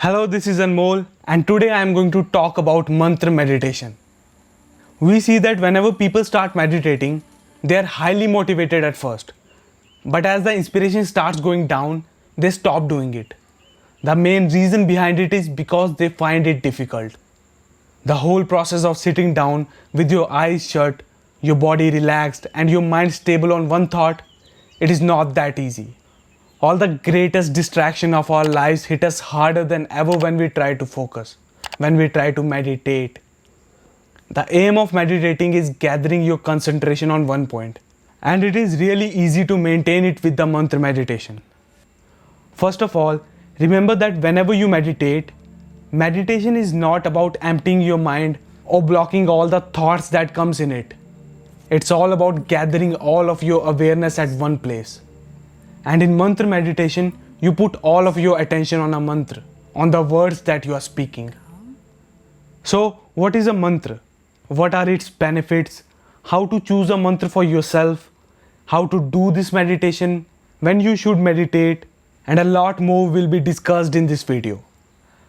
Hello, this is Anmol, and today I am going to talk about mantra meditation. We see that whenever people start meditating, they are highly motivated at first. But as the inspiration starts going down, they stop doing it. The main reason behind it is because they find it difficult. The whole process of sitting down with your eyes shut, your body relaxed, and your mind stable on one thought, it is not that easy. All the greatest distraction of our lives hit us harder than ever when we try to focus, when we try to meditate. The aim of meditating is gathering your concentration on one point, and it is really easy to maintain it with the mantra meditation. First of all, remember that whenever you meditate, meditation is not about emptying your mind or blocking all the thoughts that comes in it. It's all about gathering all of your awareness at one place. And in mantra meditation, you put all of your attention on a mantra, on the words that you are speaking. So, what is a mantra? What are its benefits? How to choose a mantra for yourself? How to do this meditation? When you should meditate? And a lot more will be discussed in this video.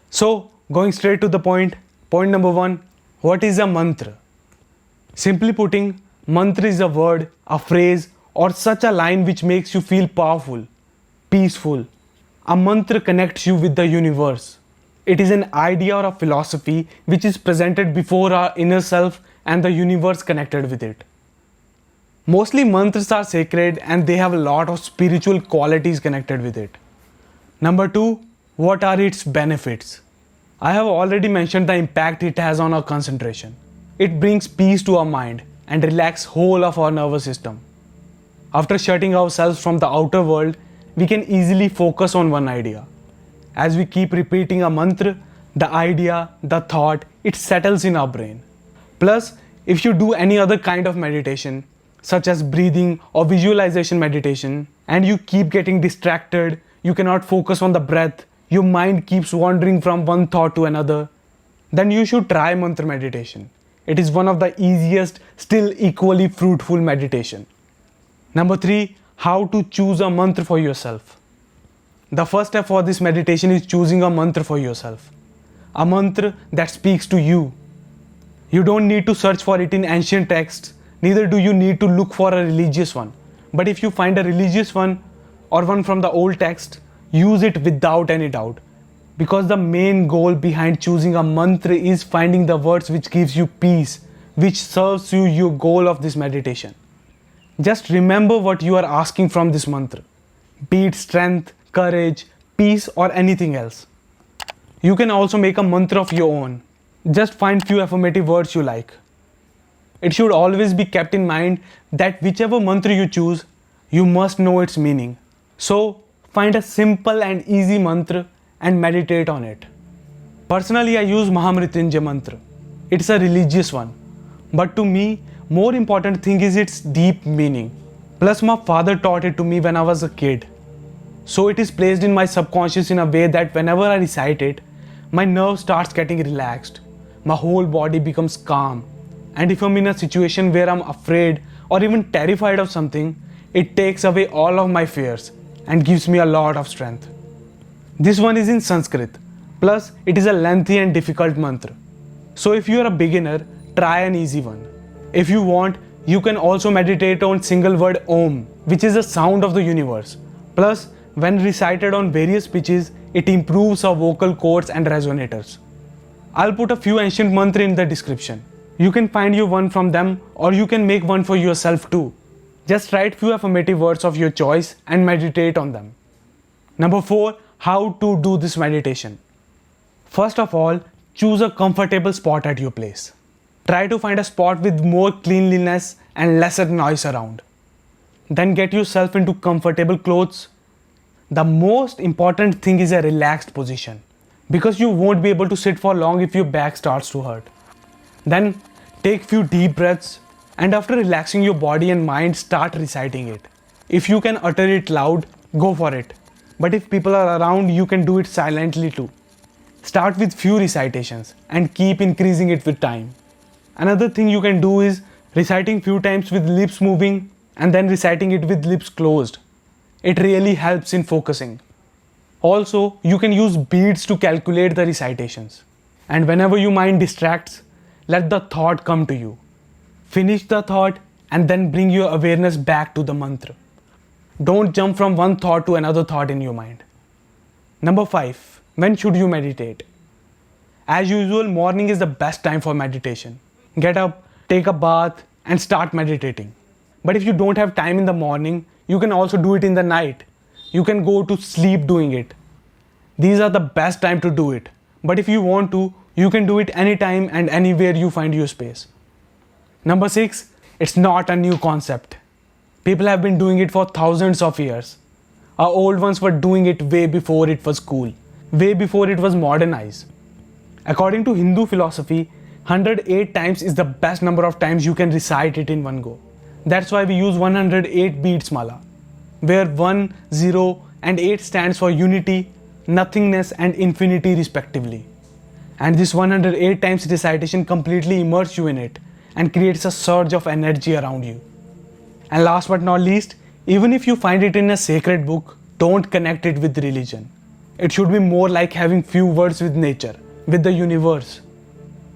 So, going straight to the point number 1, what is a mantra? Simply putting, mantra is a word, a phrase, or such a line which makes you feel powerful, peaceful. A mantra connects you with the universe. It is an idea or a philosophy which is presented before our inner self and the universe connected with it. Mostly mantras are sacred and they have a lot of spiritual qualities connected with it. Number 2, what are its benefits? I have already mentioned the impact it has on our concentration. It brings peace to our mind and relax whole of our nervous system. After shutting ourselves from the outer world, we can easily focus on one idea. As we keep repeating a mantra, the idea, the thought, it settles in our brain. Plus, if you do any other kind of meditation, such as breathing or visualization meditation, and you keep getting distracted, you cannot focus on the breath, your mind keeps wandering from one thought to another, then you should try mantra meditation. It is one of the easiest, still equally fruitful meditation. Number 3, how to choose a mantra for yourself. The first step for this meditation is choosing a mantra for yourself. A mantra that speaks to you. You don't need to search for it in ancient texts, neither do you need to look for a religious one. But if you find a religious one or one from the old text, use it without any doubt. Because the main goal behind choosing a mantra is finding the words which gives you peace, which serves you your goal of this meditation. Just remember what you are asking from this mantra, be it strength, courage, peace, or anything else. You can also make a mantra of your own. Just find few affirmative words you like. It should always be kept in mind that whichever mantra you choose, you must know its meaning. So, find a simple and easy mantra and meditate on it. Personally, I use Mahamrityunjay mantra. It's a religious one. But to me, more important thing is its deep meaning. Plus my father taught it to me when I was a kid. So it is placed in my subconscious in a way that whenever I recite it, my nerve starts getting relaxed. My whole body becomes calm. And if I'm in a situation where I'm afraid or even terrified of something, it takes away all of my fears and gives me a lot of strength. This one is in Sanskrit. Plus it is a lengthy and difficult mantra. So if you are a beginner, try an easy one. If you want, you can also meditate on single word Om, which is the sound of the universe. Plus, when recited on various pitches, it improves our vocal cords and resonators. I'll put a few ancient mantras in the description. You can find your one from them or you can make one for yourself too. Just write few affirmative words of your choice and meditate on them. Number 4, how to do this meditation. First of all, choose a comfortable spot at your place. Try to find a spot with more cleanliness and lesser noise around. Then get yourself into comfortable clothes. The most important thing is a relaxed position because you won't be able to sit for long if your back starts to hurt. Then take few deep breaths and after relaxing your body and mind, start reciting it. If you can utter it loud, go for it. But if people are around, you can do it silently too. Start with few recitations and keep increasing it with time. Another thing you can do is reciting few times with lips moving and then reciting it with lips closed. It really helps in focusing. Also, you can use beads to calculate the recitations. And whenever your mind distracts, let the thought come to you. Finish the thought and then bring your awareness back to the mantra. Don't jump from one thought to another thought in your mind. Number 5. When should you meditate? As usual, morning is the best time for meditation. Get up, take a bath, and start meditating. But if you don't have time in the morning, you can also do it in the night. You can go to sleep doing it. These are the best time to do it. But if you want to, you can do it anytime and anywhere you find your space. Number 6, it's not a new concept. People have been doing it for thousands of years. Our old ones were doing it way before it was cool, way before it was modernized. According to Hindu philosophy, 108 times is the best number of times you can recite it in one go. That's why we use 108 beads mala, where 1, 0 and 8 stands for unity, nothingness and infinity respectively. And this 108 times recitation completely immerses you in it and creates a surge of energy around you. And last but not least, even if you find it in a sacred book, don't connect it with religion. It should be more like having few words with nature, with the universe.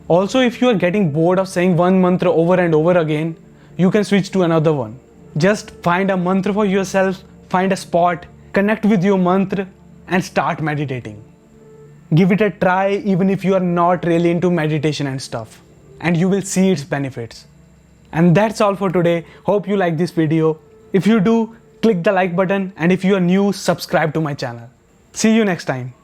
Also, if you are getting bored of saying one mantra over and over again, you can switch to another one. Just find a mantra for yourself, find a spot, connect with your mantra and start meditating. Give it a try even if you are not really into meditation and stuff, and you will see its benefits. And that's all for today. Hope you like this video. If you do, click the like button, and if you are new, subscribe to my channel. See you next time.